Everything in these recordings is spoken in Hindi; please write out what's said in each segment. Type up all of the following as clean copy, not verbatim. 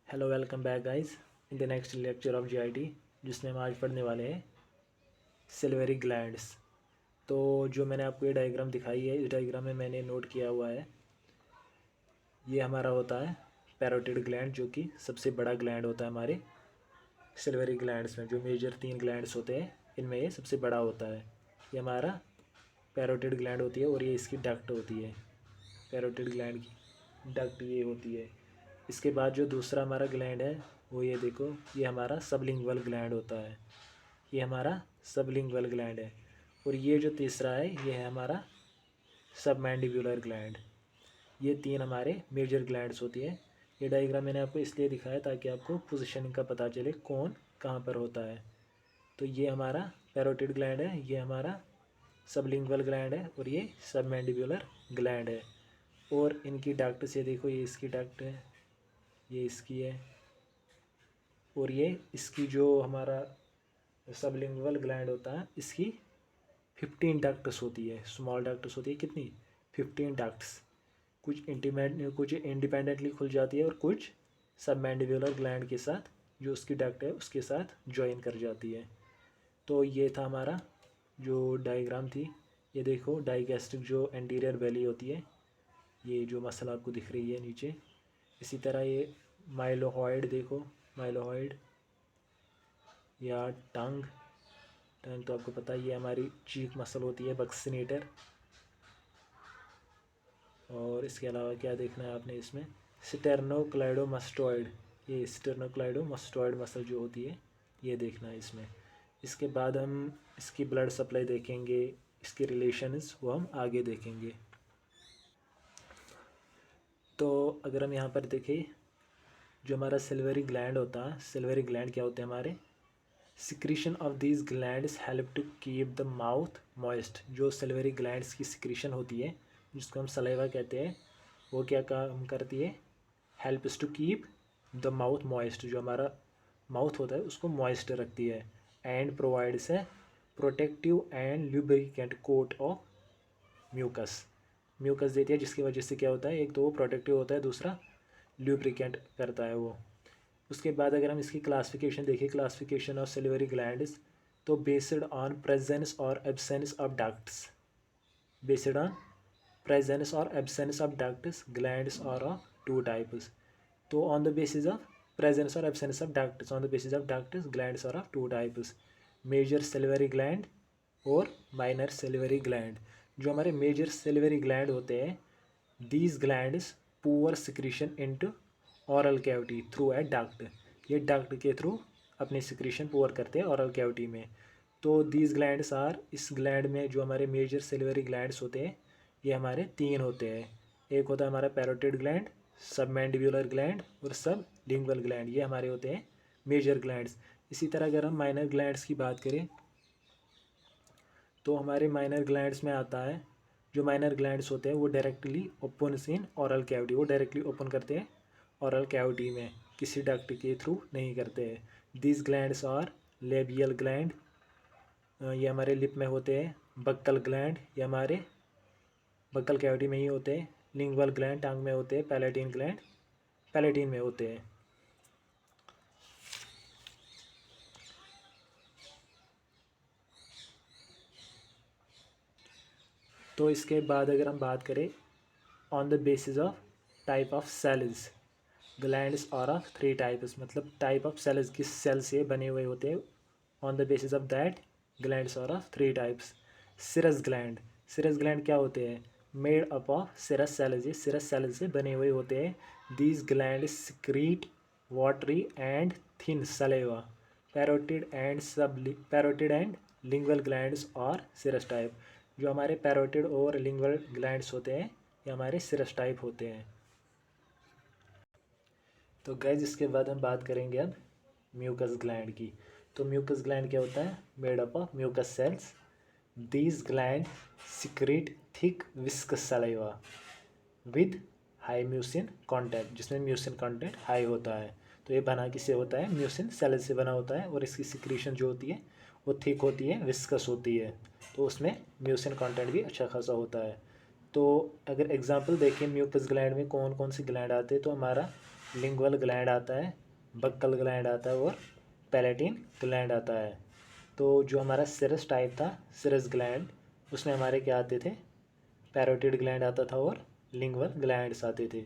Hello welcome back guys in the next lecture of GIT जिसमें हम आज पढ़ने वाले हैं सिल्वरी ग्लैंड्स। तो जो मैंने आपको ये डायग्राम दिखाई है, इस डायग्राम में मैंने नोट किया हुआ है, ये हमारा होता है पैरोटिड ग्लैंड, जो कि सबसे बड़ा ग्लैंड होता है हमारे सिल्वरी ग्लैंड्स में। जो मेजर 3 ग्लैंड्स होते हैं इनमें ये सबसे बड़ा होता है। ये हमारा पैरोटिड ग्लैंड होती है और ये इसकी डक्ट होती है। पैरोटिड ग्लैंड की डक्ट ये होती है। इसके बाद जो दूसरा हमारा ग्लैंड है वो ये देखो, ये हमारा सबलिंगुअल ग्लैंड होता है। ये हमारा सबलिंगुअल ग्लैंड है। और ये जो तीसरा है ये है हमारा सबमैंडिबुलर ग्लैंड। ये 3 हमारे मेजर ग्लैंड्स होती है। ये डायग्राम मैंने आपको इसलिए दिखाया ताकि आपको पोजीशनिंग का पता चले कौन कहाँ पर होता है। तो ये हमारा पैरोटिड ग्लैंड है, ये हमारा सबलिंगुअल ग्लैंड है और ये सबमैंडिबुलर ग्लैंड है। और इनकी डक्ट से देखो, ये इसकी डक्ट है, ये इसकी है, और ये इसकी जो हमारा सबलिंगुअल ग्लैंड होता है इसकी 15 डक्ट्स होती है। स्मॉल डक्ट्स होती है कितनी? 15 डक्ट्स। कुछ इंडिपेंडेंटली खुल जाती है और कुछ सबमैंडिबुलर ग्लैंड के साथ, जो उसकी डक्ट है उसके साथ ज्वाइन कर जाती है। तो ये था हमारा जो डायग्राम थी। ये देखो डाइगैस्ट्रिक जो एंटीरियर वैली होती है, ये जो मसल आपको दिख रही है नीचे। इसी तरह ये माइलोहॉइड देखो, माइलोहॉइड या टंग। टंग तो आपको पता ही है, हमारी चीक मसल होती है, बक्सिनेटर। और इसके अलावा क्या देखना है आपने इसमें? स्टेर्नोक्लाइडोमास्टोइड, ये स्टेर्नोक्लाइडोमास्टोइड मसल जो होती है ये देखना है इसमें। इसके बाद हम इसकी ब्लड सप्लाई देखेंगे, इसके रिलेशंस वो हम आगे देखेंगे। तो अगर हम यहाँ पर देखें, जो हमारा सिल्वरी ग्लैंड होता है, सिल्वरी ग्लैंड क्या होते हैं हमारे? Secretion of these glands help to keep the mouth moist. जो सिल्वरी ग्लैंड्स की सिक्रीशन होती है जिसको हम सलाइवा कहते हैं, वो क्या काम करती है? Helps to keep the mouth moist. जो हमारा माउथ होता है उसको मॉइस्ट रखती है। And provides a protective and lubricant coat of mucus. Mucus देती है जिसकी वजह से क्या होता है, एक तो वो प्रोटेक्टिव होता है, दूसरा ल्यूब्रिकेंट करता है वो। उसके बाद अगर हम इसकी क्लासिफिकेशन देखें, क्लासिफिकेशन ऑफ सिल्वरी ग्लैंड्स, तो बेस्ड ऑन प्रेजेंस और absence of ducts. Based on presence और absence of ducts glands are of 2 types. तो on the basis of presence और absence of ducts, on the basis of ducts glands are of 2 types, major salivary gland और माइनर सिल्वरी ग्लैंड। जो हमारे मेजर सिल्वरी ग्लैंड होते हैं, these glands pour secretion into oral cavity through a duct. ये डक्ट के थ्रू अपनी सिक्रीशन पुअर करते हैं ऑरल कैविटी में। तो दीज ग्लैंड्स आर, इस ग्लैंड में जो हमारे मेजर सिल्वरी ग्लैंड्स होते हैं ये हमारे 3 होते हैं। एक होता है हमारा पैरोटिड ग्लैंड, सबमैंडिबुलर ग्लैंड और सब लिंगुअल ग्लैंड। ये हमारे होते हैं मेजर ग्लैंड्स। इसी तरह अगर हम माइनर ग्लैंड्स की बात करें तो हमारे माइनर ग्लैंड्स में आता है, जो माइनर ग्लैंड्स होते हैं वो directly open in oral cavity, वो डायरेक्टली ओपन करते हैं ऑरल कैविटी में, किसी डक्ट के थ्रू नहीं करते हैं। This glands are labial gland, ये हमारे लिप में होते हैं। बक्कल ग्लैंड, ये हमारे बक्कल कैविटी में ही होते हैं। लिंगुअल ग्लैंड टंग में होते हैं। पैलेटिन ग्लैंड पैलेटिन में होते हैं। तो इसके बाद अगर हम बात करें on the basis of type of cells, glands are of 3 types, मतलब टाइप ऑफ सेल्स, किस सेल से बने हुए होते हैं। On the basis of that glands are of 3 types. Serous gland, serous gland क्या होते हैं? Made up of serous cells, ये सिरस सेल्स से बने हुए होते हैं। These gland secrete watery and thin saliva. Parotid and lingual glands और सिरस टाइप। जो हमारे पैरोटिड और लिंगुअल ग्लैंड्स होते हैं ये हमारे सिरस टाइप होते हैं। तो गैज इसके बाद हम बात करेंगे अब म्यूकस ग्लैंड की। तो म्यूकस ग्लैंड क्या होता है? Made up of mucous cells. These gland secrete thick viscous saliva with high mucin content, जिसमें म्यूसिन कंटेंट हाई होता है। तो ये बना किससे होता है? म्यूसिन सेल से बना होता है। और इसकी सिक्रीशन जो होती है वो थिक होती है, विस्कस होती है। तो उसमें म्यूसिन कंटेंट भी अच्छा खासा होता है। तो अगर एग्जांपल देखें म्यूकस ग्लैंड में कौन कौन से ग्लैंड आते हैं, तो हमारा लिंगुअल ग्लैंड आता है, बक्कल ग्लैंड आता है और पैलेटिन ग्लैंड आता है। तो जो हमारा सिरस टाइप था, सिरस ग्लैंड, उसमें हमारे क्या आते थे, पैरोटिड ग्लैंड आता था और लिंगुअल ग्लैंड्स आते थे।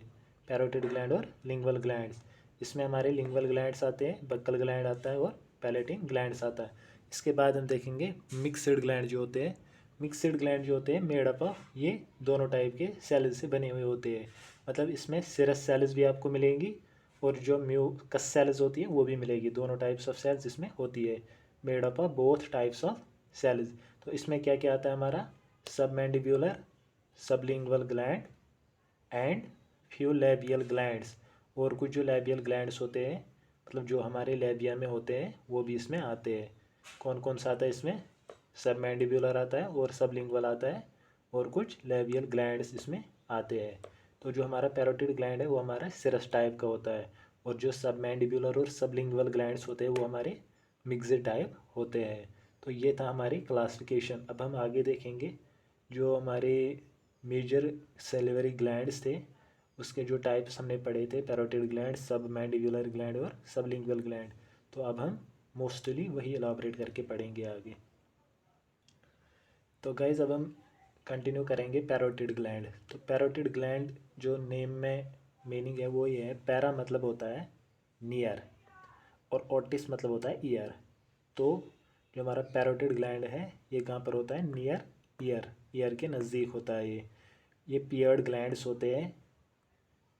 पैरोटिड ग्लैंड और लिंगुअल ग्लैंड्स, इसमें हमारे लिंगुअल ग्लैंड्स आते हैं, बक्कल ग्लैंड आता है और पैलेटिन ग्लैंड्स आता है। इसके बाद हम देखेंगे मिक्सड ग्लैंड जो होते हैं। मिक्सड ग्लैंड जो होते हैं मेड अप ऑफ ये दोनों टाइप के सेल्स से बने हुए होते हैं। मतलब इसमें सिरस सेल्स भी आपको मिलेंगी और जो म्यूकस सेल्स होती है वो भी मिलेगी। दोनों टाइप्स ऑफ सेल्स इसमें होती है, made up of both types of cells. तो इसमें क्या क्या आता है हमारा, submandibular, sublingual gland and few labial glands. और कुछ जो लेबियल ग्लैंड्स होते हैं, मतलब जो हमारे लेबिया में होते हैं, वो भी इसमें आते हैं। कौन कौन सा आता है इसमें, सबमैंडिब्यूलर आता है और सबलिंगुअल आता है और कुछ लेबियल ग्लैंड्स इसमें आते हैं। तो जो हमारा पैरोटिड ग्लैंड है वो हमारा सिरस टाइप का होता है और जो सबमैंडिब्यूलर और सबलिंगुअल ग्लैंड्स होते हैं वो हमारे मिक्स्ड टाइप होते हैं। तो ये था हमारी क्लासिफिकेशन। अब हम आगे देखेंगे जो हमारे मेजर सेलिवरी ग्लैंड्स थे, उसके जो टाइप्स हमने पढ़े थे, पैरोटिड ग्लैंड, सबमैंडिब्यूलर ग्लैंड और सबलिंगुअल ग्लैंड। तो अब हम मोस्टली वही एलाबरेट करके पढ़ेंगे आगे। तो गाइज अब हम कंटिन्यू करेंगे पैरोटिड ग्लैंड। तो पैरोटिड ग्लैंड जो नेम में मीनिंग है वो ये है, पैरा मतलब होता है नियर और ओटिस मतलब होता है ईयर। तो जो हमारा पैरोटिड ग्लैंड है ये कहाँ पर होता है, नियर ईयर, ईयर के नज़दीक होता है ये पियर्ड ग्लैंड्स होते हैं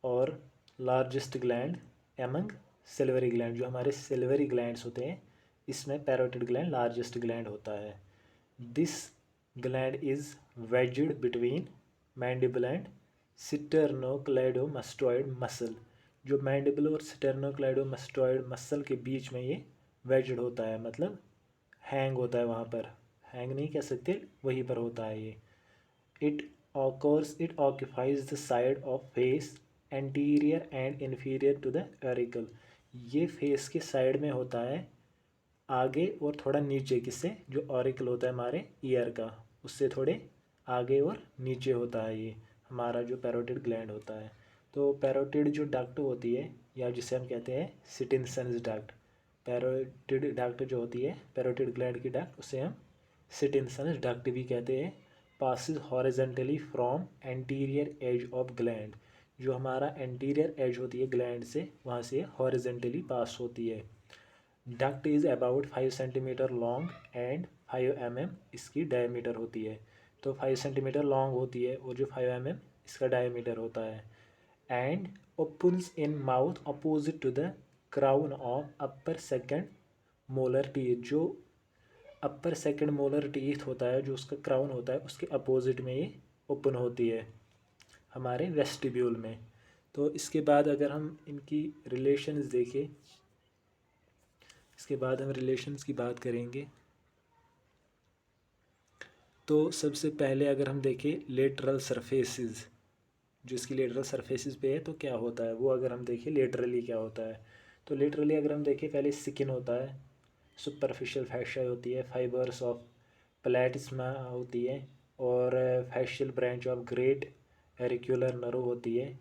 और largest gland among silvery gland. जो हमारे सिल्वरी ग्लैंड्स होते हैं इसमें पैरोटिड ग्लैंड लार्जेस्ट ग्लैंड होता है। This gland is wedged between mandible and sternocleidomastoid muscle. जो मैंडिबल और स्टर्नोक्लेडोमास्टोइड मसल के बीच में ये वेज्ड होता है, मतलब हैंग होता है वहाँ पर, हैंग नहीं कह सकते, वहीं पर होता है ये। It occupies the side of face anterior and inferior to the auricle। ये फेस के साइड में होता है, आगे और थोड़ा नीचे, किससे, जो ऑरिकल होता है हमारे ईयर का, उससे थोड़े आगे और नीचे होता है ये हमारा जो पैरोटिड ग्लैंड होता है। तो पैरोटिड जो डक्ट होती है, या जिसे हम कहते हैं सिटिनसन्स डक्ट, पैरोटिड डक्ट जो होती है, पैरोटिड ग्लैंड की डक्ट, उसे हम सिटिनसन्स डक्ट भी कहते हैं। Passes horizontally from anterior edge of gland. जो हमारा एंटीरियर एज होती है ग्लैंड से, वहाँ से हॉरिजेंटली पास होती है। Duct is about 5 centimeter long and 5 mm इसकी डायमीटर होती है। तो 5 सेंटीमीटर लॉन्ग होती है और जो 5 mm इसका डायमीटर होता है। And opens in mouth opposite to the crown of upper second molar teeth. जो अपर सेकेंड मोलर टीथ होता है, जो उसका क्राउन होता है, उसके अपोजिट में ये ओपन होती है हमारे वेस्टिब्यूल में। तो इसके बाद अगर हम इनकी रिलेशंस देखें, इसके बाद हम रिलेशंस की बात करेंगे। तो सबसे पहले अगर हम देखें लेटरल सरफेसेस, जो इसकी लेटरल सरफेसेस पे है तो क्या होता है वो, अगर हम देखें लेटरली क्या होता है। तो लेटरली अगर हम देखें, पहले स्किन होता है, सुपरफिशियल फैशिया होती है, फाइबर्स ऑफ प्लेटिस्मा होती है और facial branch of great auricular nerve होती है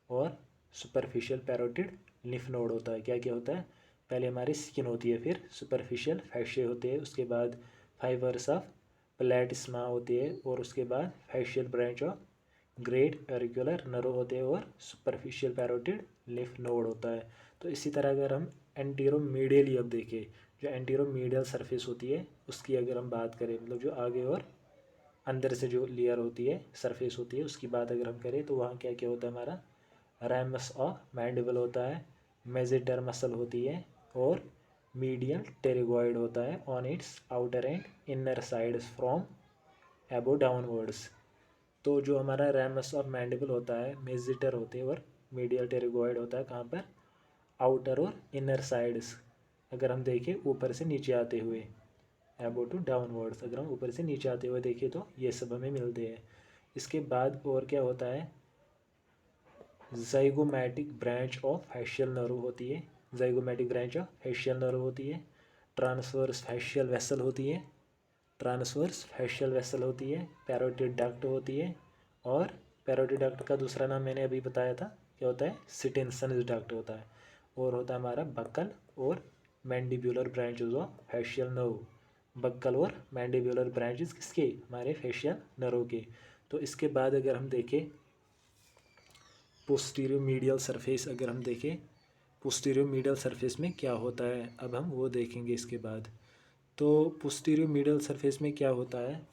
और सुपरफिशियल पैरोटिड लिम्फ नोड होता है। क्या क्या होता है, पहले हमारी स्किन होती है, फिर सुपरफिशियल फैशिया होते हैं, उसके बाद फाइबर्स ऑफ प्लेटिस्मा होती है और उसके बाद facial branch of great auricular nerve होते हैं और सुपरफिशियल पैरोटिड लिम्फ नोड होता है। तो इसी तरह अगर हम एंटीरोमीडियली अब देखें, जो एंटीरोमीडियल सरफेस होती है उसकी अगर हम बात करें, मतलब जो आगे और अंदर से जो लेयर होती है, सरफेस होती है, उसकी बात अगर हम करें तो वहाँ क्या क्या होता है हमारा, रैमस ऑफ मैंडिबल होता है, मेजेटर मसल होती है और मीडियल टेरिगॉइड होता है on it's outer and inner sides from एबो डाउनवर्ड्स। तो जो हमारा रैमस ऑफ मैंडिबल होता है, मेजेटर होते हैं और मीडियल टेरिगॉइड होता है कहाँ पर, आउटर और इनर साइड्स। अगर हम देखें ऊपर से नीचे आते हुए, एबो टू डाउनवर्ड्स, अगर हम ऊपर से नीचे आते हुए देखें तो ये सब हमें मिलते हैं। इसके बाद और क्या होता है, zygomatic branch of facial nerve होती है, zygomatic branch of facial nerve होती है, ट्रांसवर्स फैशियल वेसल होती है, ट्रांसवर्स फैशियल वेसल होती है, पैरोटिड डक्ट होती है और पैरोटिड डक्ट का दूसरा नाम मैंने अभी बताया था क्या होता है, सिटेंसन डक्ट होता है। और होता है हमारा बक्कल और mandibular branches of facial nerve. Buccal और मैंडिब्यूलर ब्रांचेज किसके, हमारे फेशियल नर्व के। तो इसके बाद अगर हम देखें पोस्टीरियर मीडियल सरफेस, अगर हम देखें पोस्टीरियर मीडियल सरफेस में क्या होता है, अब हम वो देखेंगे इसके बाद। तो पोस्टीरियर मीडियल सरफेस में क्या होता है,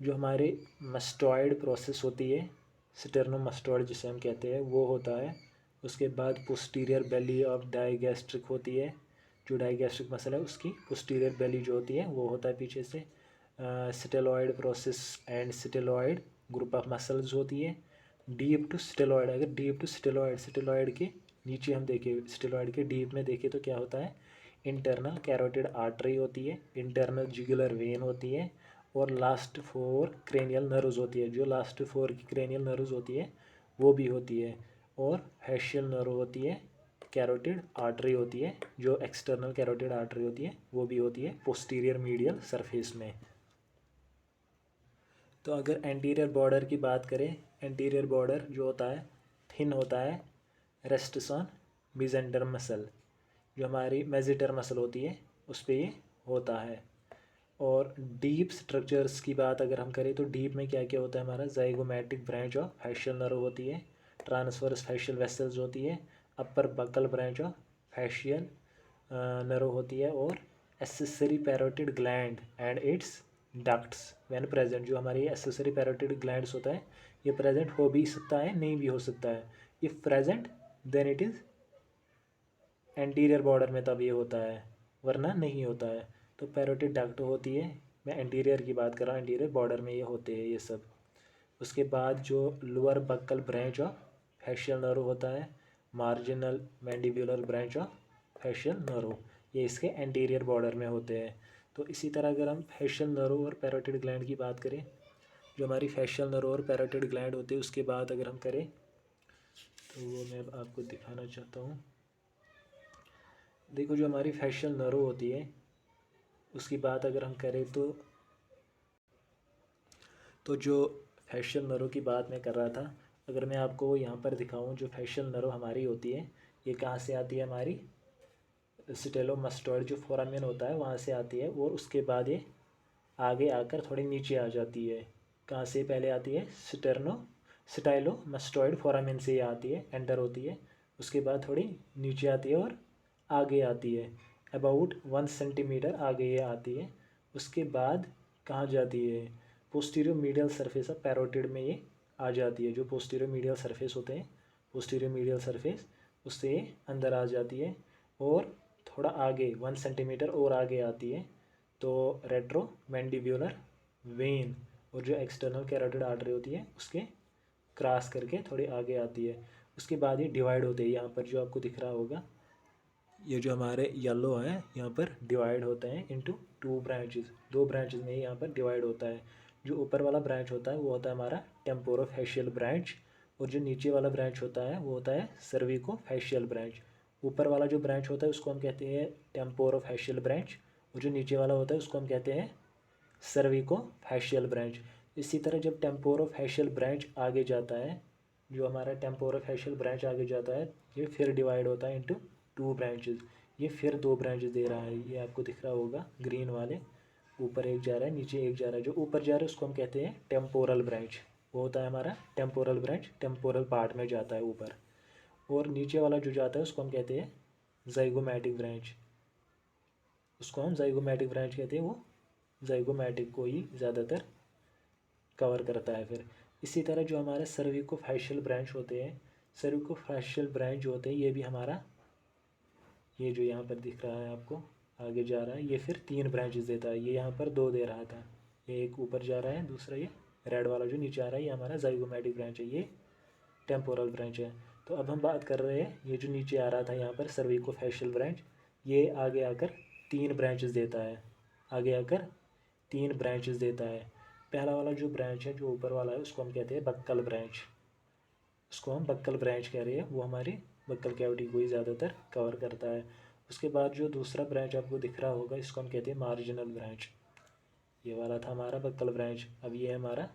जो हमारे मस्टॉइड प्रोसेस होती है, स्टेर्नोमस्टॉइड जिसे हम कहते हैं, वो होता है। उसके बाद पोस्टीरियर बेली ऑफ डाइगैस्ट्रिक होती है, जो डाइगैस्ट्रिक मसल है उसकी पोस्टीरियर बेली जो होती है वो होता है पीछे से। Styloid process and styloid group of muscles होती है। डीप टू स्टेलॉइड, अगर डीप टू स्टेलॉइड के नीचे हम देखें, स्टेलॉइड के डीप में देखें तो क्या होता है, इंटरनल कैरोटिड आर्टरी होती है, इंटरनल जुगुलर वेन होती है, और लास्ट 4 क्रेनियल नर्व्स होती है। जो लास्ट 4 की क्रेनियल नर्व्स होती है वो भी होती है, और फेशियल नर्व होती है, कैरोटिड आर्टरी होती है, जो एक्सटर्नल कैरोटिड आर्टरी होती है वो भी होती है पोस्टीरियर मीडियल सरफेस में। तो अगर एंटीरियर बॉर्डर की बात करें, एंटीरियर बॉर्डर जो होता है थिन होता है, रेस्ट्स ऑन मेसेंटर मसल, जो हमारी मेजिटर मसल होती है उस पर ये होता है। और डीप स्ट्रक्चर्स की बात अगर हम करें तो डीप में क्या क्या होता है, हमारा zygomatic branch of facial nerve होती है, ट्रांसवर्स फेशियल वेसल्स होती है, upper buccal branch of facial nerve होती है, और accessory parotid gland and its ducts when present. जो हमारी एसेसरी पैरोटिड ग्लैंड्स होता है ये प्रेजेंट हो भी सकता है, नहीं भी हो सकता है। If present then it is anterior border में तब ये होता है, वरना नहीं होता है। तो पैरोटिड डक्ट होती है, मैं एंटीरियर की बात कर रहा हूँ, एंटीरियर बॉर्डर में ये होते हैं ये सब। उसके बाद जो lower buccal branch of facial nerve होता है, marginal mandibular branch of facial nerve, ये इसके एंटीरियर बॉर्डर में होते हैं। तो इसी तरह अगर हम फेशियल नर्व और पैरोटिड ग्लैंड की बात करें, जो हमारी फेशियल नर्व और पैरोटिड ग्लैंड होते हैं उसके बाद अगर हम करें तो वो मैं आपको दिखाना चाहता हूँ। देखो जो हमारी फेशियल नर्व होती है उसकी बात अगर हम करें तो जो फेशियल नर्व की बात मैं कर रहा था, अगर मैं आपको यहाँ पर दिखाऊँ, जो फेशियल नर्व हमारी होती है ये कहाँ से आती है, हमारी स्टेलोमस्टॉइड जो फोरामेन होता है वहाँ से आती है, और उसके बाद ये आगे आकर थोड़ी नीचे आ जाती है। कहाँ से पहले आती है, स्टाइलोमस्टॉइड फोरामेन से ये आती है, एंटर होती है, उसके बाद थोड़ी नीचे आती है और आगे आती है, अबाउट 1 सेंटीमीटर आगे ये आती है। उसके बाद कहाँ जाती है, posterior medial surface of parotid में ये आ जाती है। जो पोस्टीरियर मीडियल सरफेस होते हैं, पोस्टीरियर मीडियल सरफेस उससे ये अंदर आ जाती है, और थोड़ा आगे 1 सेंटीमीटर और आगे आती है। तो रेट्रो मैंडिब्यूलर वेन और जो एक्सटर्नल कैरोटिड आर्टरी होती है उसके क्रॉस करके थोड़ी आगे आती है। उसके बाद ये डिवाइड होते हैं, यहाँ पर जो आपको दिख रहा होगा ये जो हमारे येलो है यहाँ पर डिवाइड होते हैं इनटू 2 ब्रांचेस, 2 ब्रांचेस में यहाँ पर डिवाइड होता है। जो ऊपर वाला ब्रांच होता है वो होता है हमारा टेम्पोरोफेशियल ब्रांच, और जो नीचे वाला ब्रांच होता है वो होता है सर्विकोफेशियल ब्रांच। ऊपर वाला जो ब्रांच होता है उसको हम कहते हैं टेम्पोरोफेशियल ब्रांच, और जो नीचे वाला होता है उसको हम कहते हैं सर्विकोफेशियल ब्रांच। इसी तरह जब टेम्पोरोफेशियल ब्रांच आगे जाता है, जो हमारा टेम्पोरोफेशियल ब्रांच आगे जाता है ये फिर डिवाइड होता है इनटू 2 ब्रांचेस। ये फिर 2 ब्रांचेस दे रहा है, ये आपको दिख रहा होगा ग्रीन वाले, ऊपर एक जा रहा है नीचे एक जा रहा है। जो ऊपर जा रहा है उसको हम कहते हैं टेम्पोरल ब्रांच, वो होता है हमारा टेम्पोरल ब्रांच, टेम्पोरल पार्ट में जाता है ऊपर। और नीचे वाला जो जाता है उसको हम कहते हैं जाइगोमैटिक ब्रांच, उसको हम जाइगोमैटिक ब्रांच कहते हैं, वो जाइगोमैटिक को ही ज़्यादातर कवर करता है। फिर इसी तरह जो हमारे सर्विकोफैशियल ब्रांच होते हैं, सर्विकोफैशियल ब्रांच जो होते हैं ये भी हमारा, ये जो यहाँ पर दिख रहा है आपको आगे जा रहा है, ये फिर 3 ब्रांचेस देता है। ये यहाँ पर 2 दे रहा था, ये एक ऊपर जा रहा है, दूसरा ये रेड वाला जो नीचे आ रहा है ये हमारा जाइगोमैटिक ब्रांच है, ये टेम्पोरल ब्रांच है। तो अब हम बात कर रहे हैं ये जो नीचे आ रहा था यहाँ पर सर्विकोफैशियल ब्रांच, ये आगे आकर 3 ब्रांचेस देता है, आगे आकर 3 ब्रांचेस देता है। पहला वाला जो ब्रांच है जो ऊपर वाला है उसको हम कहते हैं बक्कल ब्रांच, उसको हम बक्कल ब्रांच कह रहे हैं, वो हमारी बक्कल कैविटी को ही ज़्यादातर कवर करता है। उसके बाद जो दूसरा ब्रांच आपको दिख रहा होगा इसको हम कहते हैं मार्जिनल ब्रांच, ये वाला था हमारा बक्कल ब्रांच, अब ये है हमारा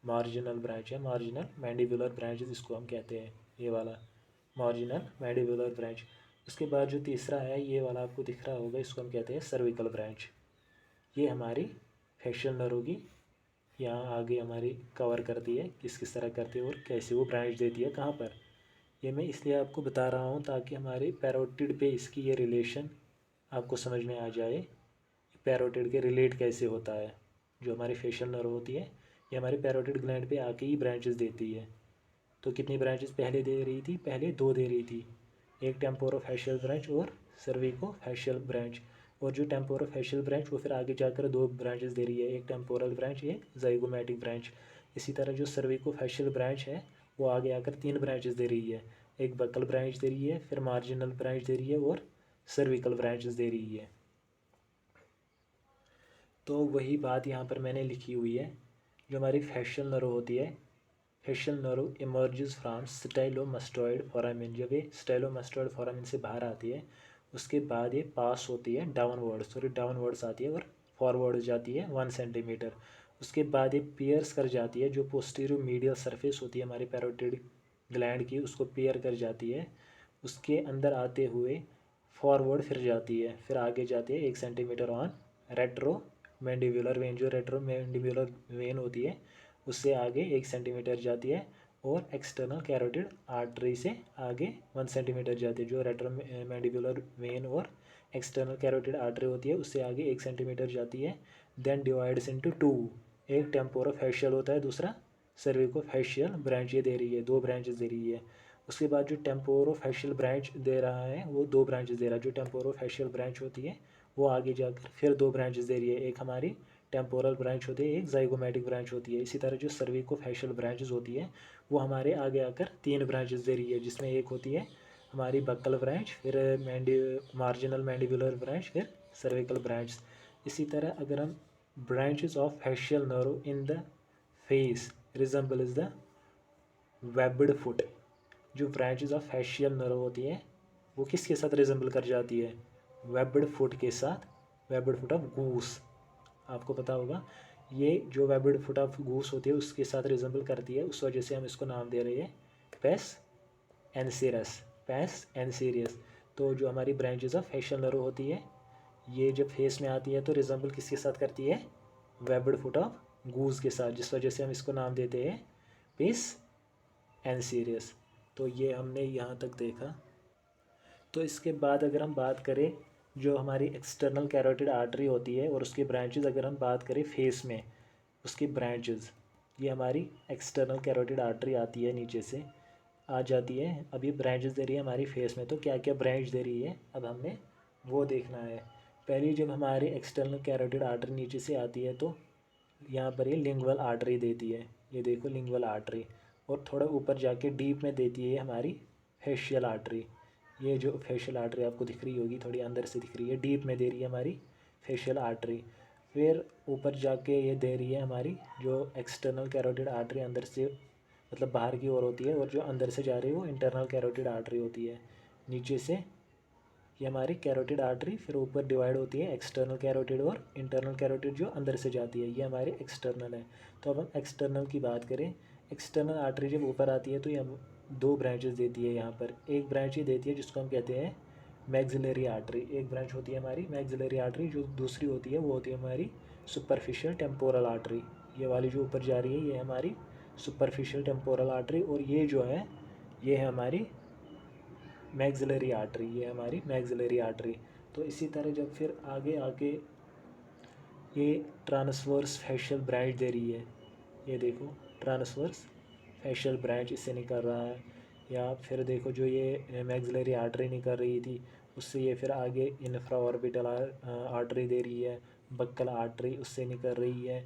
मार्जिनल ब्रांच है, मार्जिनल मैंडिबुलर ब्रांच इसको हम कहते हैं, ये वाला। Marginal mandibular branch. उसके बाद जो तीसरा है ये वाला आपको दिख रहा होगा, इसको हम कहते हैं सर्विकल ब्रांच। ये हमारी फेशियल नर्व की यहाँ आगे हमारी कवर करती है, किस तरह करती है और कैसे वो ब्रांच देती है कहाँ पर। ये मैं इसलिए आपको बता रहा हूँ ताकि हमारे पैरोटिड पे इसकी ये रिलेशन आपको समझ में आ जाए, पैरोटिड के रिलेट कैसे होता है। जो हमारी फेशियल नर्व होती है ये हमारे पैरोटिड ग्लैंड पे आके ही ब्रांचेस देती है। तो कितनी ब्रांचेस पहले दे रही थी, पहले 2 दे रही थी, एक टेम्पोरोफैशियल ब्रांच और सर्विकोफैशियल ब्रांच। और जो टेम्पोरोफैशियल ब्रांच वो फिर आगे जाकर 2 ब्रांचेस दे रही है, एक टेम्पोरल ब्रांच, एक जाइगोमैटिक ब्रांच। इसी तरह जो सर्विकोफैशियल ब्रांच है वो आगे आकर 3 ब्रांचेस दे रही है, एक बकल ब्रांच दे रही है, फिर मार्जिनल ब्रांच दे रही है और सर्विकल ब्रांचेस दे रही है। तो वही बात यहाँ पर मैंने लिखी हुई है। जो हमारी फेशियल नर्व होती है, facial nerve emerges from stylomastoid foramen. जब ये स्टाइलोमास्टोइड फोरामेन से बाहर आती है उसके बाद ये पास होती है डाउनवर्ड्स आती है और फॉरवर्ड जाती है 1 सेंटीमीटर। उसके बाद ये पियर्स कर जाती है, जो पोस्टीरियर मीडियल सरफेस होती है हमारी पैरोटिड ग्लैंड की, उसको पियर कर जाती है। उसके अंदर आते हुए फॉरवर्ड फिर जाती है, फिर आगे जाती है 1 centimetre on retro mandibular when. जो रेट्रो मैंडिबुलर वेन होती है उससे आगे 1 सेंटीमीटर जाती है और एक्सटर्नल कैरोटिड आर्टरी से आगे 1 सेंटीमीटर जाती है। जो रेट्रो मैंडिबुलर वेन और एक्सटर्नल कैरोटिड आर्टरी होती है उससे आगे 1 सेंटीमीटर जाती है। देन डिवाइड्स इनटू 2, एक टेम्पोरोफैशियल होता है, दूसरा सर्विकोफैशियल ब्रांच। ये दे रही है, 2 ब्रांचेस दे रही है। उसके बाद जो टेम्पोरोफैशियल ब्रांच दे रहा है वो 2 ब्रांचेस दे रहा है। जो टेम्पोरोफैशियल ब्रांच होती है वो आगे जाकर फिर 2 ब्रांचेस दे रही है, एक हमारी टेम्पोरल ब्रांच होती है, एक जाइगोमैटिक ब्रांच होती है। इसी तरह जो सर्विकोफैशियल ब्रांचेस होती है वो हमारे आगे आकर 3 ब्रांचेस दे रही है, जिसमें एक होती है हमारी बक्कल ब्रांच, फिर मार्जिनल मैंडिबुलर ब्रांच, फिर सर्विकल ब्रांच। इसी तरह अगर हम branches of facial nerve in the face resembles the webbed foot. जो ब्रांचेस ऑफ फैशियल नर्व होती है वो किसके साथ रिजेंबल कर जाती है, वेब्ड फुट के साथ, वेब्ड फुट ऑफ गूस। आपको पता होगा ये जो वेब्ड फुट ऑफ गूस होती है उसके साथ रिजेंबल करती है, उस वजह से हम इसको नाम दे रहे हैं पेस एनसीरस, पेस एनसीरियस। तो जो हमारी ब्रांचेस ऑफ फेशियल नर्व होती है ये जब फेस में आती है तो रिजेंबल किसके साथ करती है, वेब्ड फुट ऑफ गूस के साथ, जिस वजह से हम इसको नाम देते हैं पेस एनसीरियस। तो ये हमने यहाँ तक देखा। तो इसके बाद अगर हम बात करें जो हमारी एक्सटर्नल कैरोटिड आर्टरी होती है और उसकी ब्रांचेस, अगर हम बात करें फेस में उसकी ब्रांचेस, ये हमारी एक्सटर्नल कैरोटिड आर्टरी आती है नीचे से आ जाती है। अब ये ब्रांचेस दे रही है हमारी फेस में, तो क्या क्या ब्रांच दे रही है अब हमने वो देखना है। पहली जब हमारी एक्सटर्नल कैरोटिड आर्टरी नीचे से आती है तो यहाँ पर ये लिंगुअल आर्टरी देती है, ये देखो लिंगुअल आर्टरी। और थोड़ा ऊपर जाके डीप में देती है हमारी फेशियल आर्टरी। ये जो फेशियल आर्टरी आपको दिख रही होगी थोड़ी अंदर से दिख रही है, डीप में दे रही है हमारी फेशियल आर्टरी। फिर ऊपर जाके ये दे रही है हमारी जो एक्सटर्नल कैरोटिड आर्टरी अंदर से, मतलब बाहर की ओर होती है, और जो अंदर से जा रही है वो इंटरनल कैरोटिड आर्टरी होती है। नीचे से ये हमारी कैरोटिड आर्टरी फिर ऊपर डिवाइड होती है एक्सटर्नल कैरोटिड और इंटरनल कैरोटिड जो अंदर से जाती है, ये हमारी एक्सटर्नल है। तो अब हम एक्सटर्नल की बात करें, एक्सटर्नल आर्टरी जब ऊपर आती है तो ये 2 ब्रांचेस देती है। यहाँ पर एक ब्रांच ये देती है जिसको हम कहते हैं मैक्सिलरी आर्टरी, एक ब्रांच होती है हमारी मैक्सिलरी आर्टरी। जो दूसरी होती है वो होती है हमारी सुपरफिशियल टेम्पोरल आर्टरी। ये वाली जो ऊपर जा रही है ये हमारी सुपरफिशियल टेम्पोरल आर्टरी, और ये जो है ये है हमारी मैक्सिलरी आर्टरी, ये हमारी मैक्सिलरी आर्टरी। तो इसी तरह जब फिर आगे आगे ये ट्रांसवर्स फैशियल ब्रांच दे रही है, ये देखो ट्रांसवर्स फैशियल ब्रांच इससे निकल रहा है। या फिर देखो जो ये मैक्सिलरी आर्टरी निकल रही थी उससे ये फिर आगे इन्फ्रा ऑर्बिटल आर्टरी दे रही है, बक्कल आर्टरी उससे निकल रही है।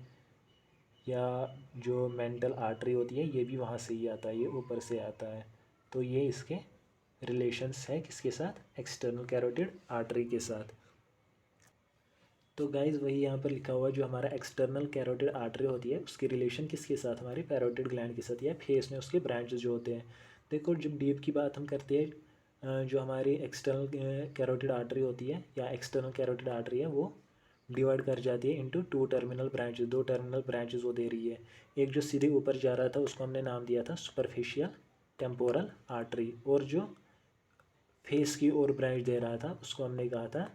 या जो मेंटल आर्टरी होती है ये भी वहाँ से ही आता है, ये ऊपर से आता है। तो ये इसके रिलेशंस है किसके साथ, एक्सटर्नल कैरोटिड आर्टरी के साथ। तो गाइज वही यहाँ पर लिखा हुआ है, जो हमारा एक्सटर्नल कैरोटिड आर्टरी होती है उसकी रिलेशन किसके साथ, हमारी पैरोटिड ग्लैंड के साथ, या फेस में उसके ब्रांचेस जो होते हैं। देखो जब डीप की बात हम करते हैं, जो हमारी एक्सटर्नल कैरोटिड आर्टरी होती है या एक्सटर्नल कैरोटिड आर्टरी है वो डिवाइड कर जाती है into 2 terminal branches, 2 terminal branches वो दे रही है। एक जो सीधे ऊपर जा रहा था उसको हमने नाम दिया था सुपरफिशियल टेम्पोरल आर्टरी, और जो फेस की ओर ब्रांच दे रहा था उसको हमने कहा था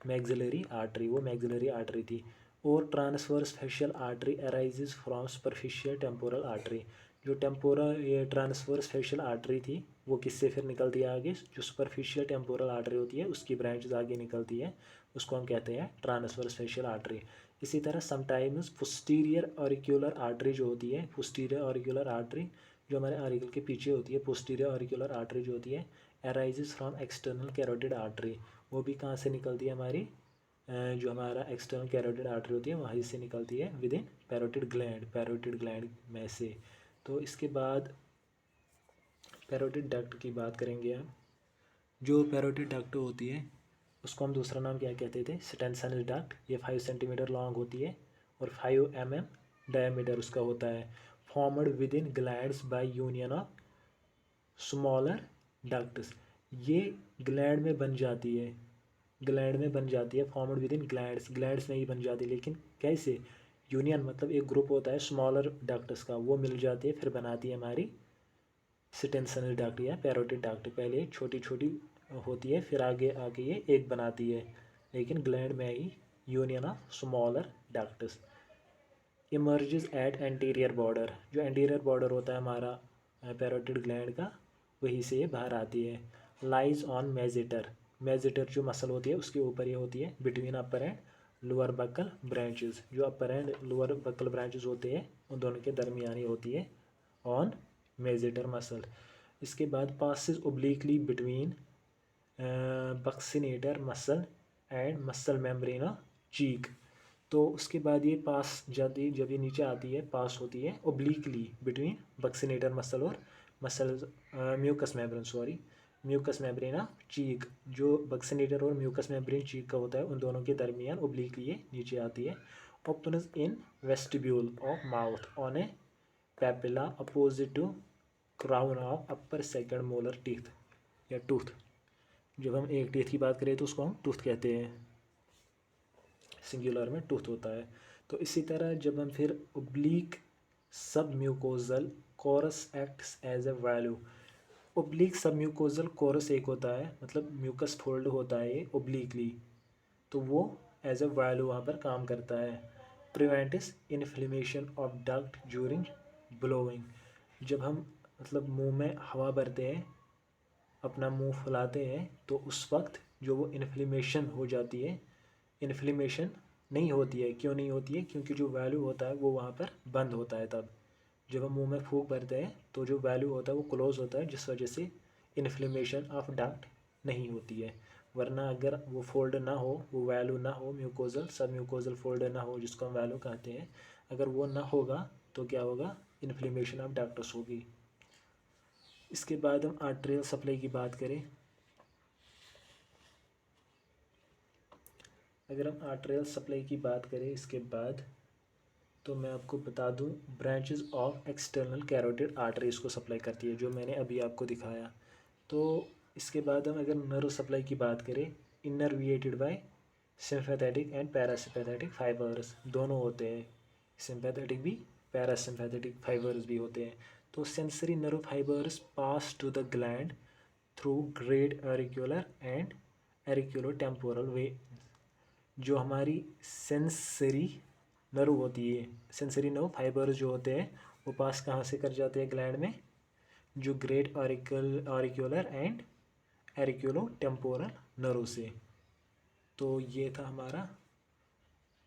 मैक्सिलरी आर्टरी, वो मैक्सिलरी आर्टरी थी। और transverse facial artery arises from superficial temporal artery, जो टेम्पोरल ये ट्रांसवर्स फेशियल आर्टरी थी वो किससे फिर निकलती है आगे, जो सुपरफिशियल टेम्पोरल आर्टरी होती है उसकी ब्रांचेज आगे निकलती है, उसको हम कहते हैं ट्रांसवर्स फेशियल आर्टरी। इसी तरह समटाइम्स पोस्टीरियर ऑरिक्यूलर आर्टरी जो होती है, पोस्टीरियर ऑरिक्यूलर आर्टरी जो हमारे ऑरिकल के पीछे होती है, पोस्टीरियर ऑरिक्यूलर आर्टरी जो होती है arises from external carotid artery, वो भी कहाँ से निकलती है हमारी, जो हमारा एक्सटर्नल कैरोटिड आर्टरी होती है वहीं से निकलती है विद इन पैरोटिड ग्लैंड में से। तो इसके बाद पैरोटिड डक्ट की बात करेंगे हम। जो पैरोटिड डक्ट होती है उसको हम दूसरा नाम क्या कहते थे, स्टेनसन डक्ट। ये 5 सेंटीमीटर लॉन्ग होती है और 5 mm डायमीटर उसका होता है। Formed with in glands by union of smaller ducts, ये ग्लैंड में बन जाती है, ग्लैंड में बन जाती है। फॉर्मड विद इन ग्लैंड्स में ही बन जाती है, लेकिन कैसे, यूनियन मतलब एक ग्रुप होता है स्मॉलर डक्ट्स का, वो मिल जाती है फिर बनाती है हमारी स्टेनसन डक्ट या पैरोटिड डक्ट। पहले छोटी छोटी होती है फिर आगे आगे ये एक बनाती है, लेकिन ग्लैंड में ही union of smaller ducts. Emerges at anterior border, जो एंटीरियर बॉर्डर होता है हमारा पैरोटिड ग्लैंड का वहीं से ये बाहर आती है। लाइज ऑन मेजिटर जो मसल होती है उसके ऊपर ये होती है, between upper and lower buccal branches, जो upper and lower buccal branches होते हैं उन दोनों के दरमियानी होती है ऑन मेजिटर मसल। इसके बाद passes obliquely between buccinator muscle and muscle membrane of cheek, तो उसके बाद ये पास जाती, जब ये नीचे आती है पास होती है ओब्लिकली बिटवीन बक्सिनेटर मसल और muscle mucous membrane, mucous membrane of cheek, जो बक्सिनेटर और म्यूकस मेम्ब्रेन चीक का होता है उन दोनों के दरमियान ओब्लिकली ये नीचे आती है। Opens in vestibule of mouth on a papilla opposite to crown of upper second molar teeth या टूथ। जब हम एक टीथ की बात करें तो उसको हम टूथ कहते हैं, सिंगुलर में टूथ होता है। तो इसी तरह जब हम फिर oblique sub mucosal course acts as a valve, oblique sub mucosal course एक होता है, मतलब म्यूकस फोल्ड होता है ये ओब्लिकली, तो वो एज ए वैल्यू वहाँ पर काम करता है। Prevents inflammation of duct during blowing, जब हम मतलब मुंह में हवा भरते हैं, अपना मुंह फुलाते हैं, तो उस वक्त जो वो इन्फ्लेमेशन हो जाती है, इन्फ्लेमेशन नहीं होती है, क्यों नहीं होती है, क्योंकि जो वैल्यू होता है वो वहाँ पर बंद होता है। तब जब हम मुंह में फूंक भरते हैं तो जो वैल्यू होता है वो क्लोज होता है, जिस वजह से इन्फ्लेमेशन ऑफ डक्ट नहीं होती है। वरना अगर वो फोल्ड ना हो, वो वैल्यू ना हो, म्यूकोजल सब म्यूकोजल फोल्ड ना हो जिसको हम वैल्यू कहते हैं, अगर वो ना होगा तो क्या होगा, इन्फ्लेमेशन ऑफ डक्ट्स होगी। इसके बाद हम आर्टेरियल सप्लाई की बात करें, अगर हम आर्टेरियल सप्लाई की बात करें इसके बाद, तो मैं आपको बता दूं branches of external carotid arteries को सप्लाई करती है, जो मैंने अभी आपको दिखाया। तो इसके बाद हम अगर नर्व सप्लाई की बात करें, innervated by sympathetic and parasympathetic fibers, दोनों होते हैं, सिंपैथेटिक भी पैरासिम्पैथेटिक फाइबर्स भी होते हैं। तो sensory nerve fibers pass to the gland through great auricular and auriculotemporal way, जो हमारी सेंसरी नर्व होती है, सेंसरी नर्व फाइबर्स जो होते हैं वो पास कहाँ से कर जाते हैं ग्लैंड में, जो ग्रेट ऑरिक्यूलर एंड एरिक्यूलोटेम्पोरल नर्व से। तो ये था हमारा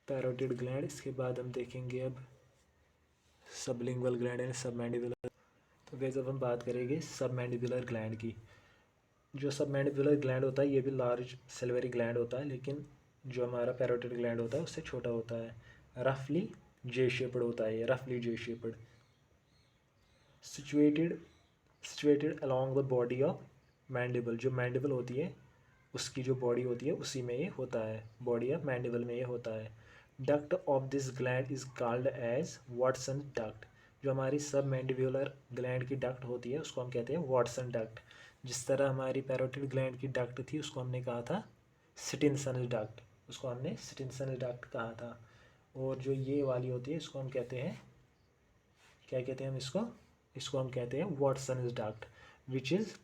पैरोटिड ग्लैंड। इसके बाद हम देखेंगे अब सबलिंगुअल ग्लैंड एंड सबमैंडिबुलर। तो गैस अब हम बात करेंगे सबमैंडिबुलर ग्लैंड की। जो सबमैंडिबुलर ग्लैंड होता है ये भी लार्ज सिल्वरी ग्लैंड होता है, लेकिन जो हमारा पैरोटिड ग्लैंड होता है उससे छोटा होता है, रफली जे शेप्ड होता है, ये रफली जे shaped, situated along the body of mandible, जो मैंडिबल होती है उसकी जो बॉडी होती है उसी में ये होता है, बॉडी ऑफ मैंडिबल में ये होता है। Duct of this gland is called as Watson duct, जो हमारी सब मैंडिबुलर ग्लैंड की डक्ट होती है उसको हम कहते हैं वाटसन डक्ट। जिस तरह हमारी पैरोटिड ग्लैंड की डक्ट थी उसको हमने कहा था स्टिनसन डक्ट, उसको हमने स्टिनसन डक्ट कहा था। और जो ये वाली होती है इसको हम कहते हैं, क्या कहते हैं हम इसको, इसको हम कहते हैं Wharton's duct, which is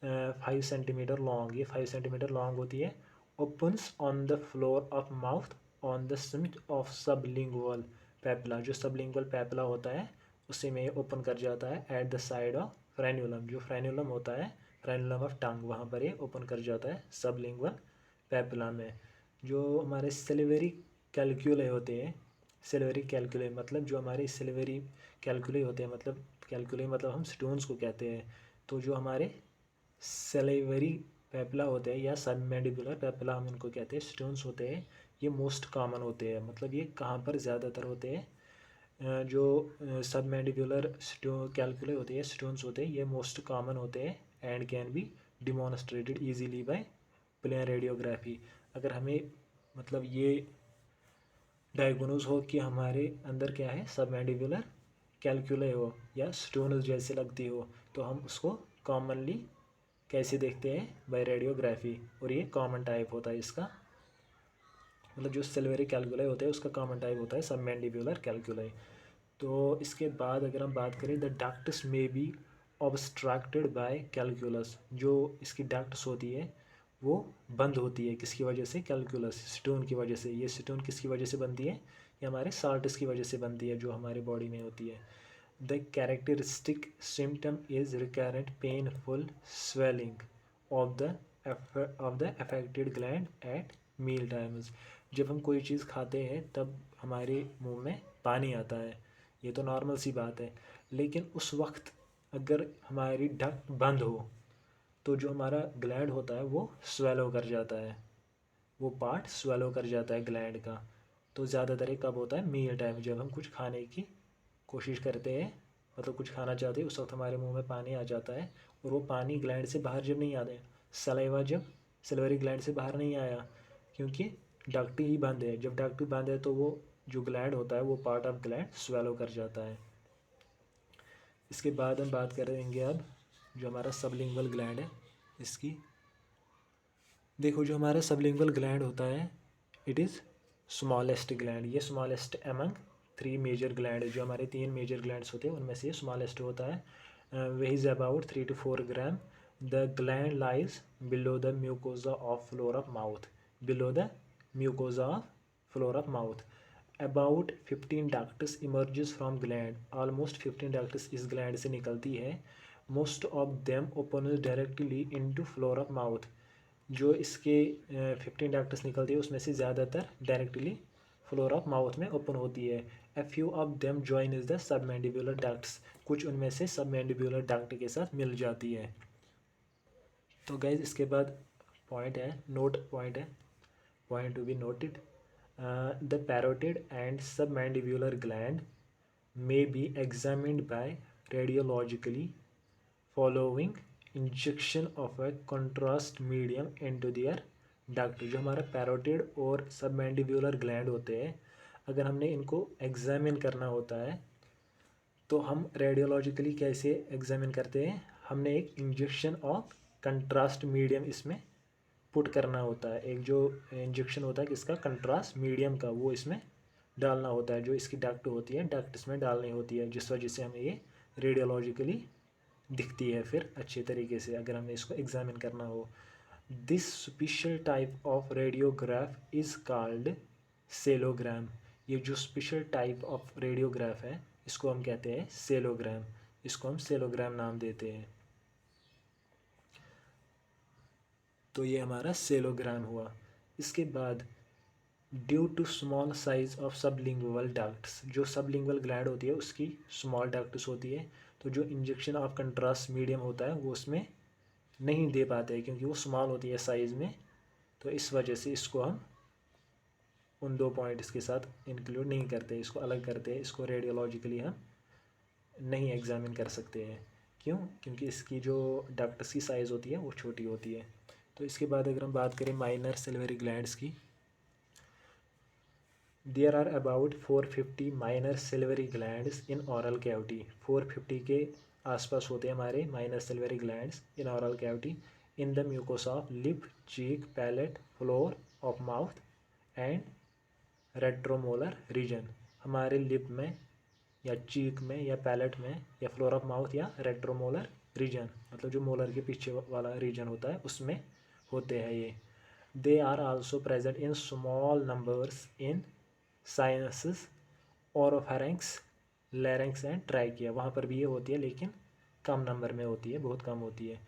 5 centimeter long. ये 5 सेंटीमीटर लॉन्ग होती है। Opens on the floor of mouth on the summit of sublingual papilla. जो सबलिंगुअल पैपिला होता है उसी में ओपन कर जाता है at the side of frenulum. जो फ्रेन्यूलम होता है, फ्रेन्यूलम ऑफ टंग, वहाँ पर ये ओपन कर जाता है सबलिंगुअल पैपिला में। जो हमारे सिल्वरी कैलक्यूले होते हैं, सिल्वरी कैलक्यूले मतलब जो हमारे सिल्वरी कैलक्यूले होते हैं, मतलब कैलक्यूले मतलब हम स्टोन्स को कहते हैं। तो जो हमारे सेलेवरी पैपिला होते हैं या सबमैंडिबुलर पैपिला हम इनको कहते हैं, स्टोन्स होते हैं, ये मोस्ट कॉमन होते हैं। मतलब ये कहाँ पर ज़्यादातर होते हैं, जो सबमैंडिबुलर कैलकुले होते हैं, स्टोन्स होते हैं, ये मोस्ट कॉमन होते हैं and can be demonstrated easily by plain radiography. अगर हमें मतलब ये डायग्नोज हो कि हमारे अंदर क्या है, सबमैंडिबुलर कैलकुले हो या स्टोन्स जैसे लगती हो, तो हम उसको कॉमनली कैसे देखते हैं, बाय रेडियोग्राफी। और ये कॉमन टाइप होता है इसका, मतलब जो सिल्वरी कैलकुलाई होता है उसका कॉमन टाइप होता है सबमैंडिबुलर कैलकुलाई। तो इसके बाद अगर हम बात करें, the ducts may be obstructed by calculus. जो इसकी डक्ट्स होती है वो बंद होती है, किसकी वजह से, कैलकुलस, स्टोन की वजह से। ये स्टोन किसकी वजह से बनती है, ये हमारे साल्ट्स की वजह से बनती है जो हमारे बॉडी में होती है। The characteristic symptom is recurrent painful swelling of the affected gland at meal times. जब हम कोई चीज़ खाते हैं तब हमारे मुंह में पानी आता है, ये तो नॉर्मल सी बात है। लेकिन उस वक्त अगर हमारी डक्ट बंद हो तो जो हमारा ग्लैंड होता है वो स्वेलो कर जाता है, वो पार्ट स्वेलो कर जाता है ग्लैंड का। तो ज़्यादातर ये कब होता है, मील टाइम, जब हम कुछ खाने की कोशिश करते हैं, मतलब कुछ खाना चाहते हैं, उस वक्त हमारे मुंह में पानी आ जाता है। और वो पानी ग्लैंड से बाहर जब नहीं आता है, सलाइवा जब सिल्वरी ग्लैंड से बाहर नहीं आया, क्योंकि डक्ट ही बंद है। जब डक्ट बंद है तो वो जो ग्लैंड होता है वो पार्ट ऑफ ग्लैंड स्वेलो कर जाता है। इसके बाद हम बात करेंगे अब जो हमारा सबलिंगुअल ग्लैंड है इसकी। देखो जो हमारा सबलिंगुअल ग्लैंड होता है, इट इज़ स्मॉलेस्ट ग्लैंड। ये स्मॉलेस्ट एमंग 3 मेजर ग्लैंड, जो हमारे 3 मेजर ग्लैंड्स होते हैं उनमें से ये स्मॉलेस्ट होता है। Weighs about 3 to 4 gram. The gland lies below the mucosa of floor of mouth, below the mucosa of floor of mouth. About 15 ducts emerges from gland, almost 15 ducts इस ग्लैंड से निकलती है। Most of them open directly into floor of mouth. जो इसके 15 डक्ट्स निकलती है उसमें से ज़्यादातर डायरेक्टली फ्लोर ऑफ माउथ में ओपन होती है। A few of them join is the submandibular ducts, कुछ उनमें से सबमैंडिबुलर डक्ट के साथ मिल जाती है। तो गाइज इसके बाद पॉइंट है, नोट पॉइंट है, point to be noted. The parotid and submandibular gland may be examined by radiologically following injection of a contrast medium into their duct. जो हमारा पैरोटिड और सबमैंडिबुलर ग्लैंड होते हैं, अगर हमने इनको एग्जामिन करना होता है तो हम रेडियोलॉजिकली कैसे एग्जामिन करते हैं, हमने एक इंजेक्शन ऑफ कंट्रास्ट मीडियम इसमें पुट करना होता है। एक जो इंजेक्शन होता है किसका, कंट्रास्ट मीडियम का, वो इसमें डालना होता है। जो इसकी डक्ट होती है, डक्ट इसमें डालनी होती है, जिस वजह से हमें ये रेडियोलॉजिकली दिखती है फिर अच्छे तरीके से अगर हमें इसको एग्जामिन करना हो। This special type of radiograph is called sialogram. ये जो स्पेशल टाइप ऑफ रेडियोग्राफ है इसको हम कहते हैं सेलोग्राम, इसको हम सेलोग्राम नाम देते हैं। तो ये हमारा सेलोग्राम हुआ। इसके बाद due to small size of sublingual ducts, जो सबलिंगुअल ग्लैंड होती है उसकी स्मॉल डक्ट्स होती है, तो जो इंजेक्शन ऑफ कंट्रास्ट मीडियम होता है वो उसमें नहीं दे पाते हैं क्योंकि वो स्मॉल होती है साइज़ में। तो इस वजह से इसको हम उन 2 पॉइंट्स के साथ इंक्लूड नहीं करते, इसको अलग करते हैं। इसको रेडियोलॉजिकली हम नहीं एग्जामिन कर सकते हैं, क्यों, क्योंकि इसकी जो डक्ट्स की साइज़ होती है वो छोटी होती है। तो इसके बाद अगर हम बात करें माइनर सिल्वरी ग्लैंड्स की, there are about 450 minor salivary glands in oral cavity. 450 के आसपास होते हैं हमारे minor salivary glands in oral cavity in the mucosa of lip, cheek, palate, floor of mouth and retromolar region. हमारे लिप में या चीक में या पैलेट में या फ्लोर ऑफ माउथ या रेट्रोमोलर रीजन, मतलब जो मोलर के पीछे वाला रीजन होता है उसमें होते हैं ये। They are also present in small numbers in sinuses, oropharynx, larynx and trachea, वहाँ पर भी ये होती है लेकिन कम नंबर में होती है, बहुत कम होती है।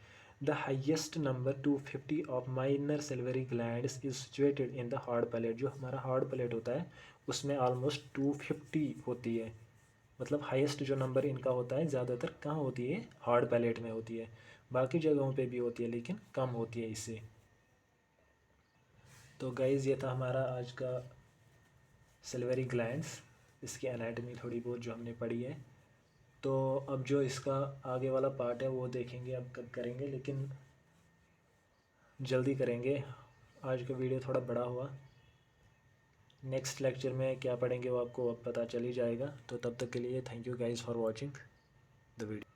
The highest number 250 of minor salivary glands is situated in the hard palate, जो हमारा हार्ड पैलेट होता है उसमें ऑलमोस्ट 250 होती है, मतलब हाईएस्ट जो नंबर इनका होता है ज़्यादातर कहाँ होती है, हार्ड पैलेट में होती है। बाकी जगहों पे भी होती है लेकिन कम होती है इससे। तो गाइज़ ये था हमारा आज का सिल्वरी ग्लैंड्स, इसकी एनाटॉमी थोड़ी बहुत जो हमने पढ़ी है। तो अब जो इसका आगे वाला पार्ट है वो देखेंगे अब कब करेंगे, लेकिन जल्दी करेंगे, आज का वीडियो थोड़ा बड़ा हुआ। नेक्स्ट लेक्चर में क्या पढ़ेंगे वो आपको अब पता चल ही जाएगा। तो तब तक के लिए thank you guys for watching the video.